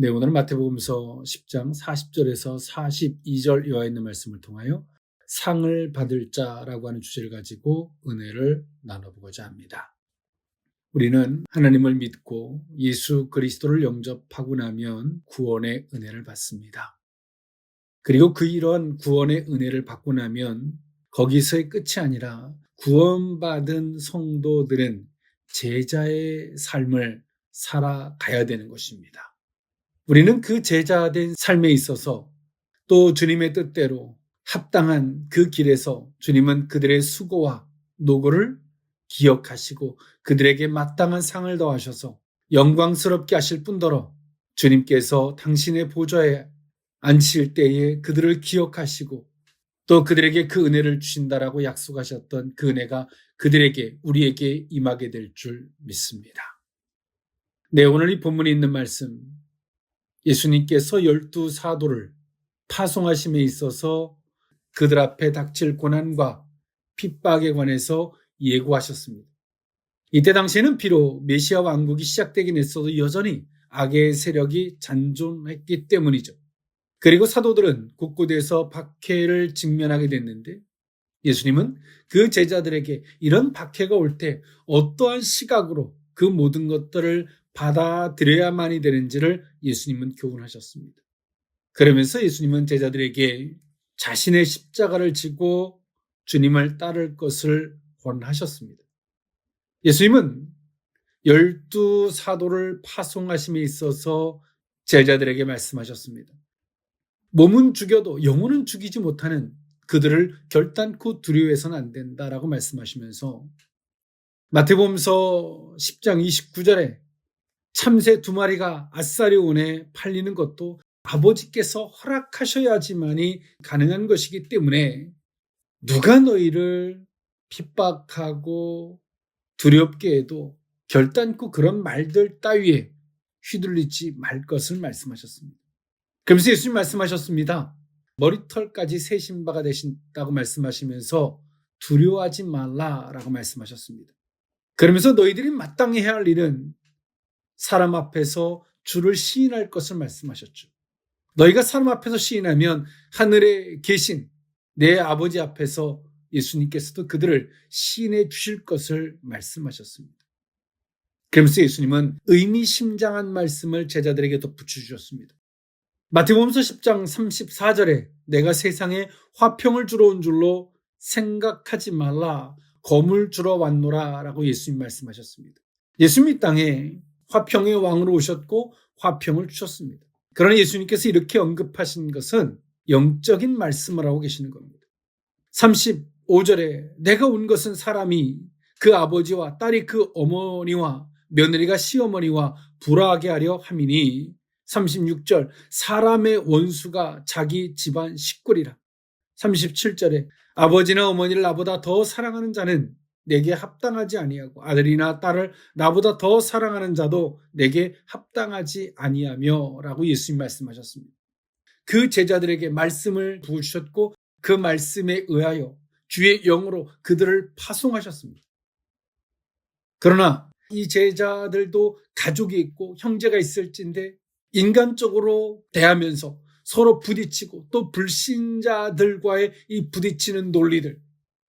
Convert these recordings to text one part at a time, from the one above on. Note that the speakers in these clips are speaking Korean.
네, 오늘은 마태복음서 10장 40절에서 42절 이와 있는 말씀을 통하여 상을 받을 자라고 하는 주제를 가지고 은혜를 나눠보고자 합니다. 우리는 하나님을 믿고 예수 그리스도를 영접하고 나면 구원의 은혜를 받습니다. 그리고 이러한 구원의 은혜를 받고 나면 거기서의 끝이 아니라 구원받은 성도들은 제자의 삶을 살아가야 되는 것입니다. 우리는 그 제자된 삶에 있어서 또 주님의 뜻대로 합당한 그 길에서 주님은 그들의 수고와 노고를 기억하시고 그들에게 마땅한 상을 더하셔서 영광스럽게 하실 뿐더러 주님께서 당신의 보좌에 앉으실 때에 그들을 기억하시고 또 그들에게 그 은혜를 주신다라고 약속하셨던 그 은혜가 그들에게 우리에게 임하게 될 줄 믿습니다. 네, 오늘 이 본문에 있는 말씀, 예수님께서 12 사도를 파송하심에 있어서 그들 앞에 닥칠 고난과 핍박에 관해서 예고하셨습니다. 이때 당시에는 비록 메시아 왕국이 시작되긴 했어도 여전히 악의 세력이 잔존했기 때문이죠. 그리고 사도들은 곳곳에서 박해를 직면하게 됐는데 예수님은 그 제자들에게 이런 박해가 올 때 어떠한 시각으로 그 모든 것들을 받아들여야만이 되는지를 예수님은 교훈하셨습니다. 그러면서 예수님은 제자들에게 자신의 십자가를 지고 주님을 따를 것을 권하셨습니다. 예수님은 12 사도를 파송하심에 있어서 제자들에게 말씀하셨습니다. 몸은 죽여도 영혼은 죽이지 못하는 그들을 결단코 두려워해서는 안 된다라고 말씀하시면서 마태복음서 10장 29절에 참새 2마리가 아사리온에 팔리는 것도 아버지께서 허락하셔야지만이 가능한 것이기 때문에 누가 너희를 핍박하고 두렵게 해도 결단코 그런 말들 따위에 휘둘리지 말 것을 말씀하셨습니다. 그러면서 예수님 말씀하셨습니다. 머리털까지 세신 바가 되신다고 말씀하시면서 두려워하지 말라라고 말씀하셨습니다. 그러면서 너희들이 마땅히 해야 할 일은 사람 앞에서 주를 시인할 것을 말씀하셨죠. 너희가 사람 앞에서 시인하면 하늘에 계신 내 아버지 앞에서 예수님께서도 그들을 시인해 주실 것을 말씀하셨습니다. 그러면서 예수님은 의미심장한 말씀을 제자들에게 덧붙여 주셨습니다. 마태복음서 10장 34절에 내가 세상에 화평을 주러 온 줄로 생각하지 말라, 검을 주러 왔노라 라고 예수님 말씀하셨습니다. 예수님 이 땅에 화평의 왕으로 오셨고 화평을 주셨습니다. 그러나 예수님께서 이렇게 언급하신 것은 영적인 말씀을 하고 계시는 겁니다. 35절에 내가 온 것은 사람이 그 아버지와 딸이 그 어머니와 며느리가 시어머니와 불화하게 하려 함이니 36절 사람의 원수가 자기 집안 식구리라. 37절에 아버지나 어머니를 나보다 더 사랑하는 자는 내게 합당하지 아니하고 아들이나 딸을 나보다 더 사랑하는 자도 내게 합당하지 아니하며 라고 예수님 말씀하셨습니다. 그 제자들에게 말씀을 부으셨고 그 말씀에 의하여 주의 영으로 그들을 파송하셨습니다. 그러나 이 제자들도 가족이 있고 형제가 있을진데 인간적으로 대하면서 서로 부딪히고 또 불신자들과의 이 부딪히는 논리들,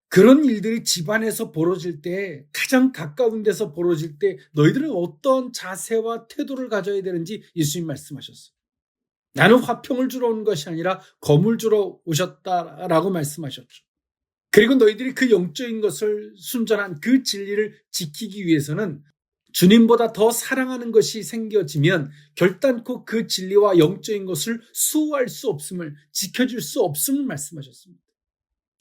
그런 일들이 집안에서 벌어질 때 가장 가까운 데서 벌어질 때 너희들은 어떤 자세와 태도를 가져야 되는지 예수님 말씀하셨어요. 나는 화평을 주러 온 것이 아니라 검을 주러 오셨다라고 말씀하셨죠. 그리고 너희들이 그 영적인 것을 순전한 그 진리를 지키기 위해서는 주님보다 더 사랑하는 것이 생겨지면 결단코 그 진리와 영적인 것을 수호할 수 없음을, 지켜줄 수 없음을 말씀하셨습니다.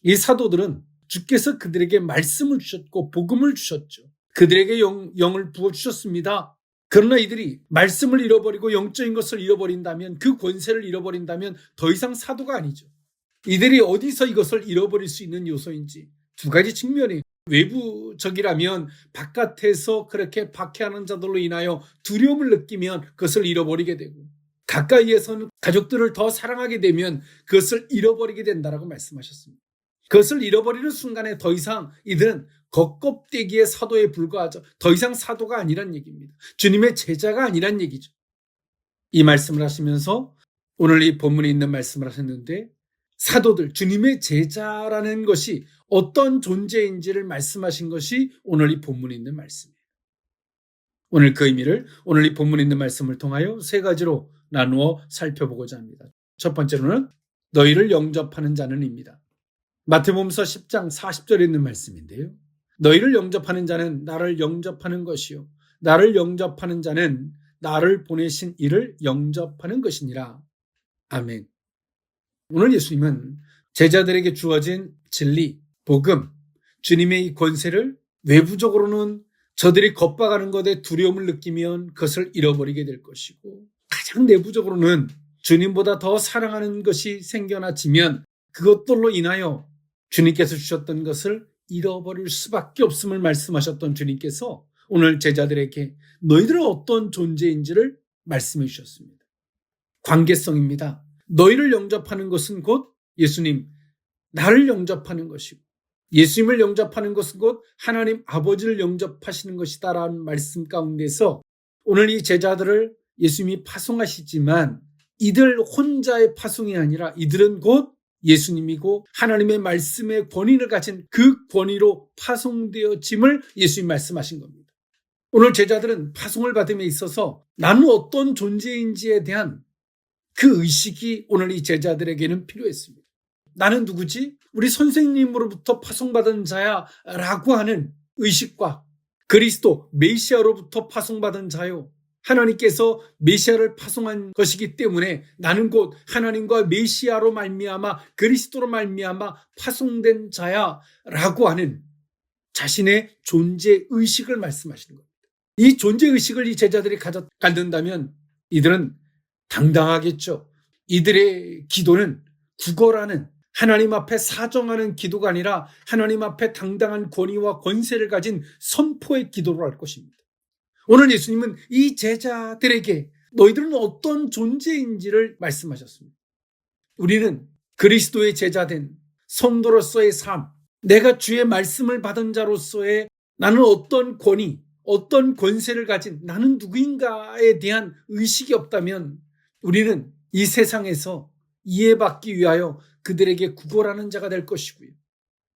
이 사도들은 주께서 그들에게 말씀을 주셨고 복음을 주셨죠. 그들에게 영을 부어주셨습니다. 그러나 이들이 말씀을 잃어버리고 영적인 것을 잃어버린다면, 그 권세를 잃어버린다면 더 이상 사도가 아니죠. 이들이 어디서 이것을 잃어버릴 수 있는 요소인지 두 가지 측면이, 외부적이라면 바깥에서 그렇게 박해하는 자들로 인하여 두려움을 느끼면 그것을 잃어버리게 되고, 가까이에서는 가족들을 더 사랑하게 되면 그것을 잃어버리게 된다라고 말씀하셨습니다. 그것을 잃어버리는 순간에 더 이상 이들은 겉껍데기의 사도에 불과하죠. 더 이상 사도가 아니란 얘기입니다. 주님의 제자가 아니란 얘기죠. 이 말씀을 하시면서 오늘 이 본문에 있는 말씀을 하셨는데 사도들, 주님의 제자라는 것이 어떤 존재인지를 말씀하신 것이 오늘 이 본문에 있는 말씀이에요. 오늘 그 의미를 오늘 이 본문에 있는 말씀을 통하여 세 가지로 나누어 살펴보고자 합니다. 첫 번째로는 너희를 영접하는 자는입니다. 마태복음서 10장 40절에 있는 말씀인데요. 너희를 영접하는 자는 나를 영접하는 것이요 나를 영접하는 자는 나를 보내신 이를 영접하는 것이니라. 아멘. 오늘 예수님은 제자들에게 주어진 진리, 복음, 주님의 이 권세를 외부적으로는 저들이 겁박하는 것에 두려움을 느끼면 그것을 잃어버리게 될 것이고 가장 내부적으로는 주님보다 더 사랑하는 것이 생겨나지면 그것들로 인하여 주님께서 주셨던 것을 잃어버릴 수밖에 없음을 말씀하셨던 주님께서 오늘 제자들에게 너희들은 어떤 존재인지를 말씀해 주셨습니다. 관계성입니다. 너희를 영접하는 것은 곧 예수님, 나를 영접하는 것이고 예수님을 영접하는 것은 곧 하나님 아버지를 영접하시는 것이다라는 말씀 가운데서 오늘 이 제자들을 예수님이 파송하시지만 이들 혼자의 파송이 아니라 이들은 곧 예수님이고 하나님의 말씀의 권위를 가진 그 권위로 파송되어짐을 예수님 말씀하신 겁니다. 오늘 제자들은 파송을 받음에 있어서 나는 어떤 존재인지에 대한 그 의식이 오늘 이 제자들에게는 필요했습니다. 나는 누구지? 우리 선생님으로부터 파송받은 자야 라고 하는 의식과 그리스도 메시아로부터 파송받은 자요. 하나님께서 메시아를 파송한 것이기 때문에 나는 곧 하나님과 메시아로 말미암아 그리스도로 말미암아 파송된 자야 라고 하는 자신의 존재의식을 말씀하시는 겁니다. 이 존재의식을 이 제자들이 갖는다면 이들은 당당하겠죠. 이들의 기도는 구걸하는 하나님 앞에 사정하는 기도가 아니라 하나님 앞에 당당한 권위와 권세를 가진 선포의 기도로 할 것입니다. 오늘 예수님은 이 제자들에게 너희들은 어떤 존재인지를 말씀하셨습니다. 우리는 그리스도의 제자된 성도로서의 삶, 내가 주의 말씀을 받은 자로서의 나는 어떤 권위, 어떤 권세를 가진 나는 누구인가에 대한 의식이 없다면 우리는 이 세상에서 이해받기 위하여 그들에게 구걸하는 자가 될 것이고요.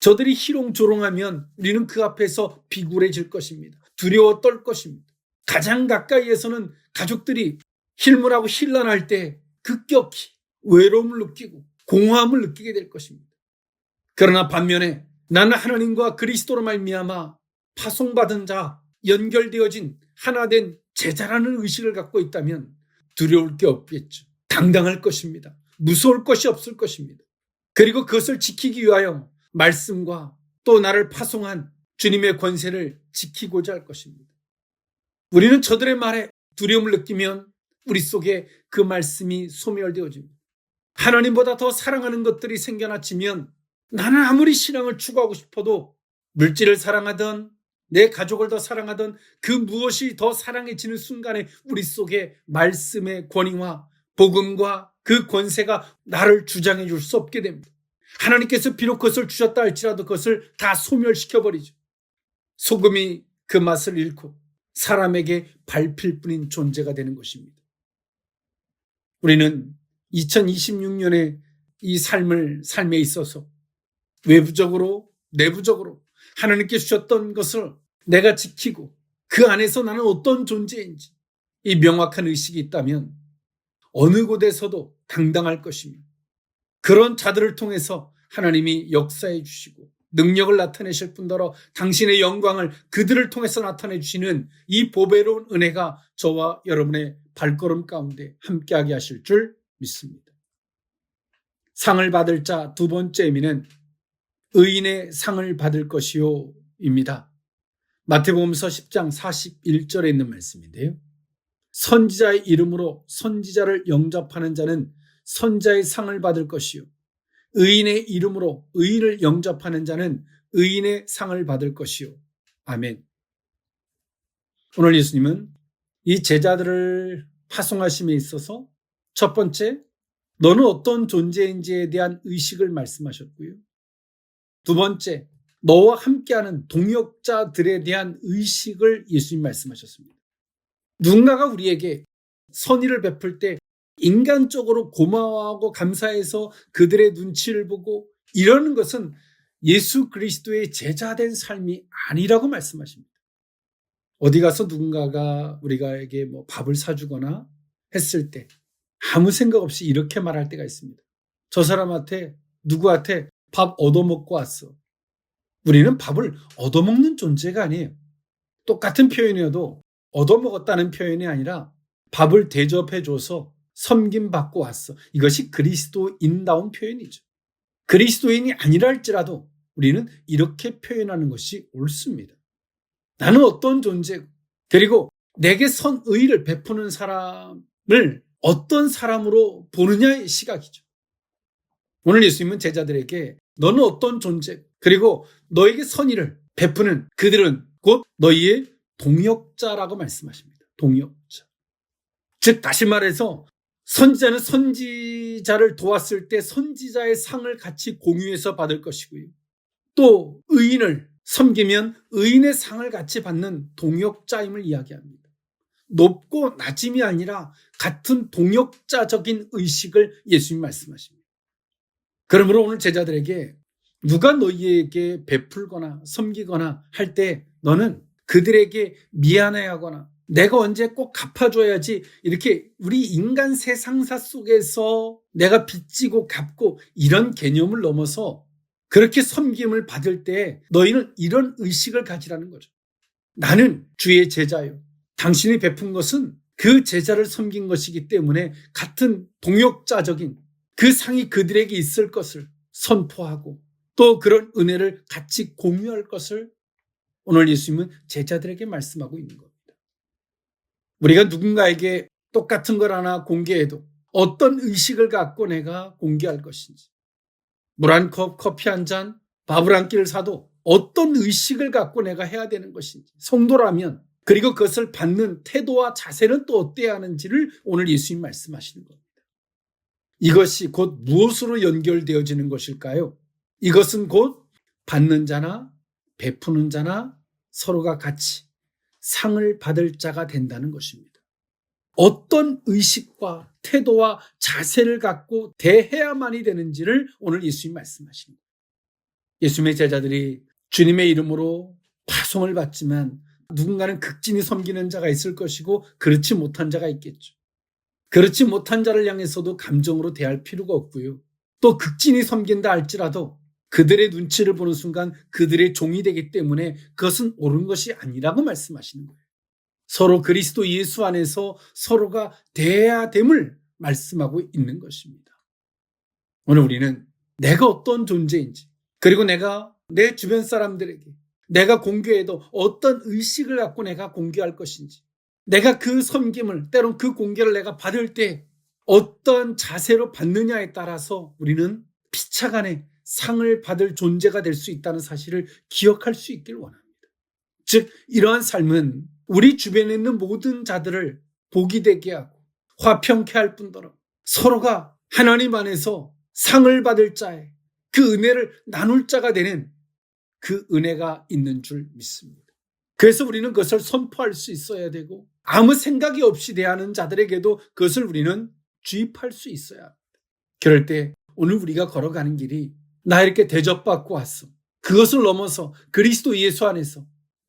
저들이 희롱조롱하면 우리는 그 앞에서 비굴해질 것입니다. 두려워 떨 것입니다. 가장 가까이에서는 가족들이 힐문하고 힐난할 때 급격히 외로움을 느끼고 공허함을 느끼게 될 것입니다. 그러나 반면에 나는 하나님과 그리스도로 말미암아 파송받은 자, 연결되어진 하나된 제자라는 의식을 갖고 있다면 두려울 게 없겠죠. 당당할 것입니다. 무서울 것이 없을 것입니다. 그리고 그것을 지키기 위하여 말씀과 또 나를 파송한 주님의 권세를 지키고자 할 것입니다. 우리는 저들의 말에 두려움을 느끼면 우리 속에 그 말씀이 소멸되어집니다. 하나님보다 더 사랑하는 것들이 생겨나치면 나는 아무리 신앙을 추구하고 싶어도 물질을 사랑하든 내 가족을 더 사랑하든 그 무엇이 더 사랑해지는 순간에 우리 속에 말씀의 권위와 복음과 그 권세가 나를 주장해 줄 수 없게 됩니다. 하나님께서 비록 그것을 주셨다 할지라도 그것을 다 소멸시켜버리죠. 소금이 그 맛을 잃고 사람에게 밟힐 뿐인 존재가 되는 것입니다. 우리는 2026년에 이 삶에 있어서 외부적으로 내부적으로 하나님께 주셨던 것을 내가 지키고 그 안에서 나는 어떤 존재인지 이 명확한 의식이 있다면 어느 곳에서도 당당할 것이며 그런 자들을 통해서 하나님이 역사해 주시고 능력을 나타내실 뿐더러 당신의 영광을 그들을 통해서 나타내 주시는 이 보배로운 은혜가 저와 여러분의 발걸음 가운데 함께하게 하실 줄 믿습니다. 상을 받을 자 두 번째 의미는 의인의 상을 받을 것이요 입니다. 마태복음서 10장 41절에 있는 말씀인데요. 선지자의 이름으로 선지자를 영접하는 자는 선지자의 상을 받을 것이요 의인의 이름으로 의인을 영접하는 자는 의인의 상을 받을 것이요. 아멘. 오늘 예수님은 이 제자들을 파송하심에 있어서 첫 번째, 너는 어떤 존재인지에 대한 의식을 말씀하셨고요. 두 번째, 너와 함께하는 동역자들에 대한 의식을 예수님 말씀하셨습니다. 누군가가 우리에게 선의를 베풀 때 인간적으로 고마워하고 감사해서 그들의 눈치를 보고 이러는 것은 예수 그리스도의 제자된 삶이 아니라고 말씀하십니다. 어디 가서 누군가가 우리가에게 밥을 사주거나 했을 때 아무 생각 없이 이렇게 말할 때가 있습니다. 저 사람한테 누구한테 밥 얻어먹고 왔어. 우리는 밥을 얻어먹는 존재가 아니에요. 똑같은 표현이어도 얻어먹었다는 표현이 아니라 밥을 대접해줘서 섬김받고 왔어. 이것이 그리스도인다운 표현이죠. 그리스도인이 아니라 할지라도 우리는 이렇게 표현하는 것이 옳습니다. 나는 어떤 존재고, 그리고 내게 선의를 베푸는 사람을 어떤 사람으로 보느냐의 시각이죠. 오늘 예수님은 제자들에게 너는 어떤 존재, 그리고 너에게 선의를 베푸는 그들은 곧 너희의 동역자라고 말씀하십니다. 동역자. 즉 다시 말해서 선지자는 선지자를 도왔을 때 선지자의 상을 같이 공유해서 받을 것이고요. 또 의인을 섬기면 의인의 상을 같이 받는 동역자임을 이야기합니다. 높고 낮음이 아니라 같은 동역자적인 의식을 예수님 말씀하십니다. 그러므로 오늘 제자들에게 누가 너희에게 베풀거나 섬기거나 할 때 너는 그들에게 미안해하거나 내가 언제 꼭 갚아줘야지 이렇게 우리 인간 세상사 속에서 내가 빚지고 갚고 이런 개념을 넘어서 그렇게 섬김을 받을 때 너희는 이런 의식을 가지라는 거죠. 나는 주의 제자요. 당신이 베푼 것은 그 제자를 섬긴 것이기 때문에 같은 동역자적인 그 상이 그들에게 있을 것을 선포하고 또 그런 은혜를 같이 공유할 것을 오늘 예수님은 제자들에게 말씀하고 있는 겁니다. 우리가 누군가에게 똑같은 걸 하나 공개해도 어떤 의식을 갖고 내가 공개할 것인지, 물 한 컵, 커피 한 잔, 밥을 한 끼를 사도 어떤 의식을 갖고 내가 해야 되는 것인지, 성도라면 그리고 그것을 받는 태도와 자세는 또 어때야 하는지를 오늘 예수님 말씀하시는 겁니다. 이것이 곧 무엇으로 연결되어지는 것일까요? 이것은 곧 받는 자나 베푸는 자나 서로가 같이 상을 받을 자가 된다는 것입니다. 어떤 의식과 태도와 자세를 갖고 대해야만이 되는지를 오늘 예수님 말씀하십니다. 예수님의 제자들이 주님의 이름으로 파송을 받지만 누군가는 극진히 섬기는 자가 있을 것이고 그렇지 못한 자가 있겠죠. 그렇지 못한 자를 향해서도 감정으로 대할 필요가 없고요. 또 극진히 섬긴다 할지라도 그들의 눈치를 보는 순간 그들의 종이 되기 때문에 그것은 옳은 것이 아니라고 말씀하시는 거예요. 서로 그리스도 예수 안에서 서로가 대해야 됨을 말씀하고 있는 것입니다. 오늘 우리는 내가 어떤 존재인지, 그리고 내가 내 주변 사람들에게 내가 공개해도 어떤 의식을 갖고 내가 공개할 것인지, 내가 그 섬김을, 때론 그 공개를 내가 받을 때 어떤 자세로 받느냐에 따라서 우리는 피차간에 상을 받을 존재가 될 수 있다는 사실을 기억할 수 있길 원합니다. 즉 이러한 삶은 우리 주변에 있는 모든 자들을 복이 되게 하고 화평케 할 뿐더러 서로가 하나님 안에서 상을 받을 자의 그 은혜를 나눌 자가 되는 그 은혜가 있는 줄 믿습니다. 그래서 우리는 그것을 선포할 수 있어야 되고 아무 생각이 없이 대하는 자들에게도 그것을 우리는 주입할 수 있어야 합니다. 그럴 때 오늘 우리가 걸어가는 길이 나 이렇게 대접받고 왔어. 그것을 넘어서 그리스도 예수 안에서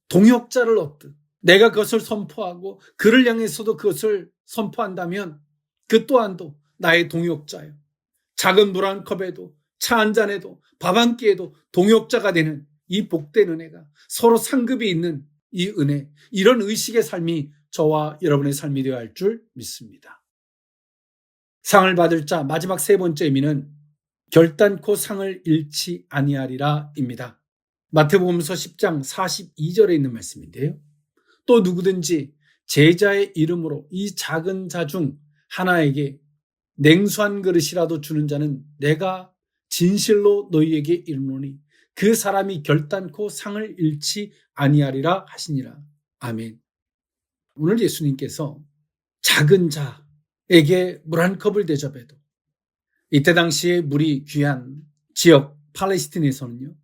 동역자를 얻듯 내가 그것을 선포하고 그를 향해서도 그것을 선포한다면 그 또한도 나의 동역자예요. 작은 물 한 컵에도 차 한 잔에도 밥 한 끼에도 동역자가 되는 이 복된 은혜가 서로 상급이 있는 이 은혜, 이런 의식의 삶이 저와 여러분의 삶이 되어야 할 줄 믿습니다. 상을 받을 자 마지막 세 번째 의미는 결단코 상을 잃지 아니하리라 입니다. 마태복음서 10장 42절에 있는 말씀인데요. 또 누구든지 제자의 이름으로 이 작은 자 중 하나에게 냉수 한 그릇이라도 주는 자는 내가 진실로 너희에게 이르노니 그 사람이 결단코 상을 잃지 아니하리라 하시니라. 아멘. 오늘 예수님께서 작은 자에게 물 한 컵을 대접해도 이때 당시에 물이 귀한 지역 팔레스틴에서는요,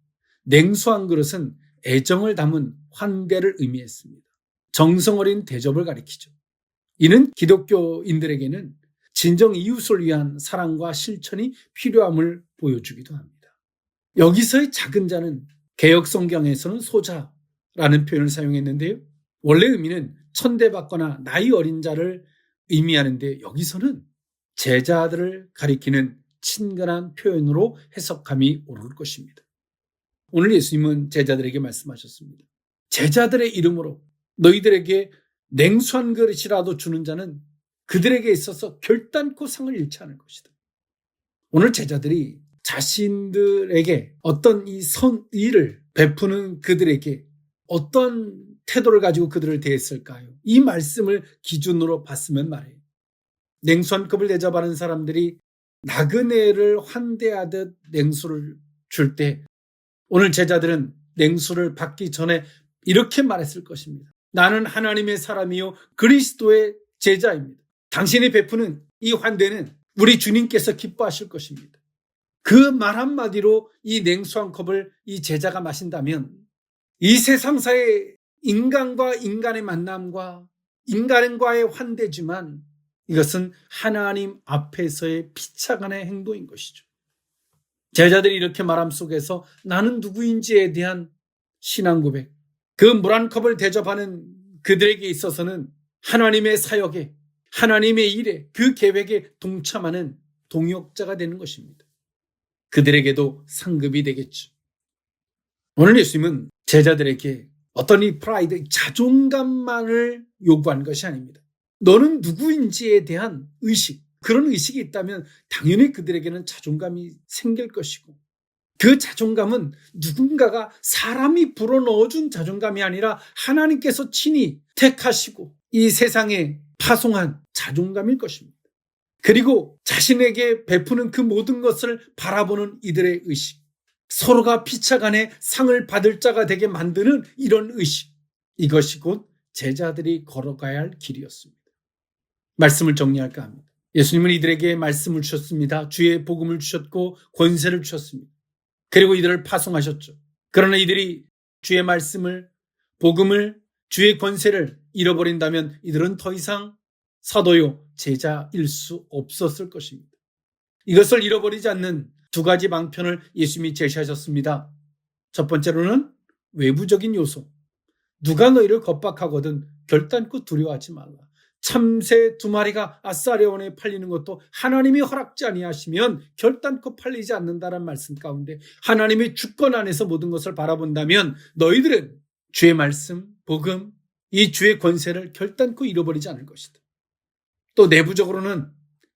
냉수 한 그릇은 애정을 담은 환대를 의미했습니다. 정성 어린 대접을 가리키죠. 이는 기독교인들에게는 진정 이웃을 위한 사랑과 실천이 필요함을 보여주기도 합니다. 여기서의 작은 자는 개역 성경에서는 소자라는 표현을 사용했는데요. 원래 의미는 천대받거나 나이 어린 자를 의미하는데 여기서는 제자들을 가리키는 친근한 표현으로 해석함이 옳을 것입니다. 오늘 예수님은 제자들에게 말씀하셨습니다. 제자들의 이름으로 너희들에게 냉수 한 그릇이라도 주는 자는 그들에게 있어서 결단코 상을 잃지 않을 것이다. 오늘 제자들이 자신들에게 어떤 이 선의를 베푸는 그들에게 어떤 태도를 가지고 그들을 대했을까요? 이 말씀을 기준으로 봤으면 말이에요. 냉수 한 컵을 대접하는 사람들이 나그네를 환대하듯 냉수를 줄 때 오늘 제자들은 냉수를 받기 전에 이렇게 말했을 것입니다. 나는 하나님의 사람이요 그리스도의 제자입니다. 당신이 베푸는 이 환대는 우리 주님께서 기뻐하실 것입니다. 그 말 한마디로 이 냉수 한 컵을 이 제자가 마신다면 이 세상사의 인간과 인간의 만남과 인간과의 환대지만 이것은 하나님 앞에서의 피차간의 행동인 것이죠. 제자들이 이렇게 말함 속에서 나는 누구인지에 대한 신앙 고백, 그 물 한 컵을 대접하는 그들에게 있어서는 하나님의 사역에, 하나님의 일에, 그 계획에 동참하는 동역자가 되는 것입니다. 그들에게도 상급이 되겠죠. 오늘 예수님은 제자들에게 어떤 이 프라이드, 자존감만을 요구한 것이 아닙니다. 너는 누구인지에 대한 의식, 그런 의식이 있다면 당연히 그들에게는 자존감이 생길 것이고 그 자존감은 누군가가 사람이 불어넣어준 자존감이 아니라 하나님께서 친히 택하시고 이 세상에 파송한 자존감일 것입니다. 그리고 자신에게 베푸는 그 모든 것을 바라보는 이들의 의식, 서로가 피차간에 상을 받을 자가 되게 만드는 이런 의식, 이것이 곧 제자들이 걸어가야 할 길이었습니다. 말씀을 정리할까 합니다. 예수님은 이들에게 말씀을 주셨습니다. 주의 복음을 주셨고 권세를 주셨습니다. 그리고 이들을 파송하셨죠. 그러나 이들이 주의 말씀을, 복음을, 주의 권세를 잃어버린다면 이들은 더 이상 사도요 제자일 수 없었을 것입니다. 이것을 잃어버리지 않는 두 가지 방편을 예수님이 제시하셨습니다. 첫 번째로는 외부적인 요소. 누가 너희를 겁박하거든 결단코 두려워하지 말라. 참새 2마리가 아사리온에 팔리는 것도 하나님이 허락지 아니하시면 결단코 팔리지 않는다는 말씀 가운데 하나님의 주권 안에서 모든 것을 바라본다면 너희들은 주의 말씀, 복음, 이 주의 권세를 결단코 잃어버리지 않을 것이다. 또 내부적으로는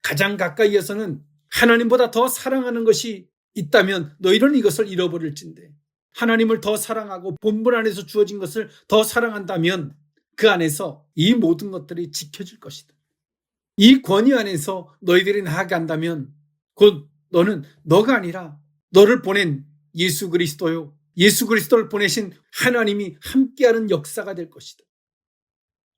가장 가까이에서는 하나님보다 더 사랑하는 것이 있다면 너희는 이것을 잃어버릴진데 하나님을 더 사랑하고 본분 안에서 주어진 것을 더 사랑한다면 그 안에서 이 모든 것들이 지켜질 것이다. 이 권위 안에서 너희들이 나아간다면 곧 너는 너가 아니라 너를 보낸 예수 그리스도요. 예수 그리스도를 보내신 하나님이 함께하는 역사가 될 것이다.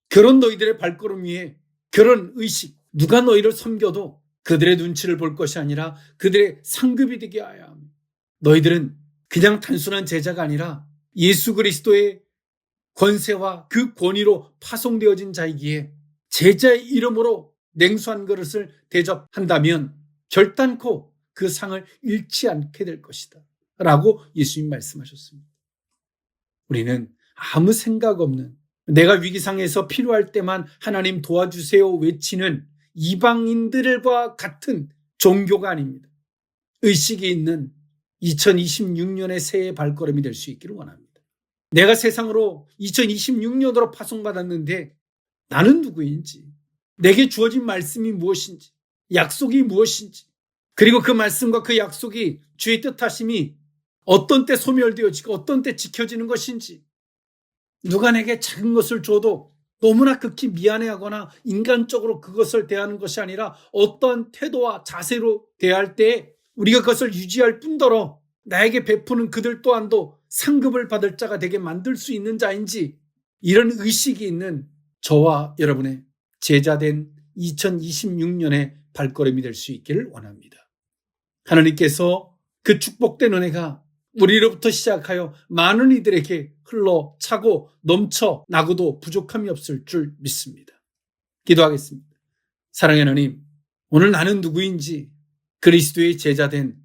그런 너희들의 발걸음 위에 그런 의식, 누가 너희를 섬겨도 그들의 눈치를 볼 것이 아니라 그들의 상급이 되게 하여야 합니다. 너희들은 그냥 단순한 제자가 아니라 예수 그리스도의 권세와 그 권위로 파송되어진 자이기에 제자의 이름으로 냉수 한 그릇을 대접한다면 결단코 그 상을 잃지 않게 될 것이다 라고 예수님 말씀하셨습니다. 우리는 아무 생각 없는 내가 위기상에서 필요할 때만 하나님 도와주세요 외치는 이방인들과 같은 종교가 아닙니다. 의식이 있는 2026년의 새해 발걸음이 될 수 있기를 원합니다. 내가 세상으로 2026년으로 파송받았는데 나는 누구인지, 내게 주어진 말씀이 무엇인지, 약속이 무엇인지, 그리고 그 말씀과 그 약속이 주의 뜻하심이 어떤 때 소멸되어지고 어떤 때 지켜지는 것인지, 누가 내게 작은 것을 줘도 너무나 극히 미안해하거나 인간적으로 그것을 대하는 것이 아니라 어떠한 태도와 자세로 대할 때 우리가 그것을 유지할 뿐더러 나에게 베푸는 그들 또한도 상급을 받을 자가 되게 만들 수 있는 자인지, 이런 의식이 있는 저와 여러분의 제자된 2026년의 발걸음이 될 수 있기를 원합니다. 하나님께서 그 축복된 은혜가 우리로부터 시작하여 많은 이들에게 흘러 차고 넘쳐 나고도 부족함이 없을 줄 믿습니다. 기도하겠습니다. 사랑의 하나님, 오늘 나는 누구인지 그리스도의 제자된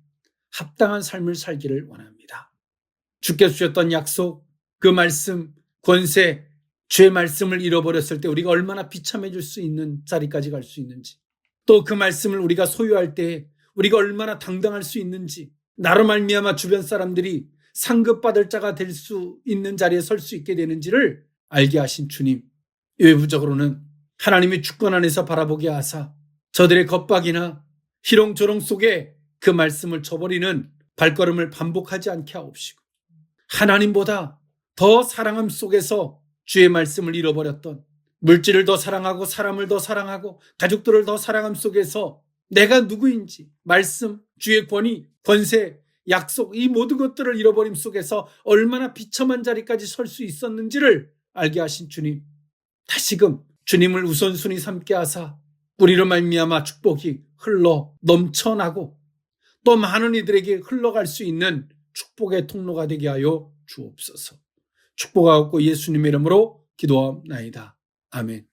합당한 삶을 살기를 원합니다. 주께서 주셨던 약속, 그 말씀, 권세, 주의 말씀을 잃어버렸을 때 우리가 얼마나 비참해질 수 있는 자리까지 갈 수 있는지, 또 그 말씀을 우리가 소유할 때 우리가 얼마나 당당할 수 있는지, 나로 말미암아 주변 사람들이 상급받을 자가 될 수 있는 자리에 설 수 있게 되는지를 알게 하신 주님, 외부적으로는 하나님의 주권 안에서 바라보게 하사 저들의 겁박이나 희롱조롱 속에 그 말씀을 저버리는 발걸음을 반복하지 않게 하옵시고, 하나님보다 더 사랑함 속에서 주의 말씀을 잃어버렸던, 물질을 더 사랑하고 사람을 더 사랑하고 가족들을 더 사랑함 속에서 내가 누구인지, 말씀, 주의 권위, 권세, 약속, 이 모든 것들을 잃어버림 속에서 얼마나 비참한 자리까지 설 수 있었는지를 알게 하신 주님, 다시금 주님을 우선순위 삼게 하사 우리로 말미암아 축복이 흘러 넘쳐나고 또 많은 이들에게 흘러갈 수 있는 축복의 통로가 되게 하여 주옵소서. 축복하옵고 예수님의 이름으로 기도하옵나이다. 아멘.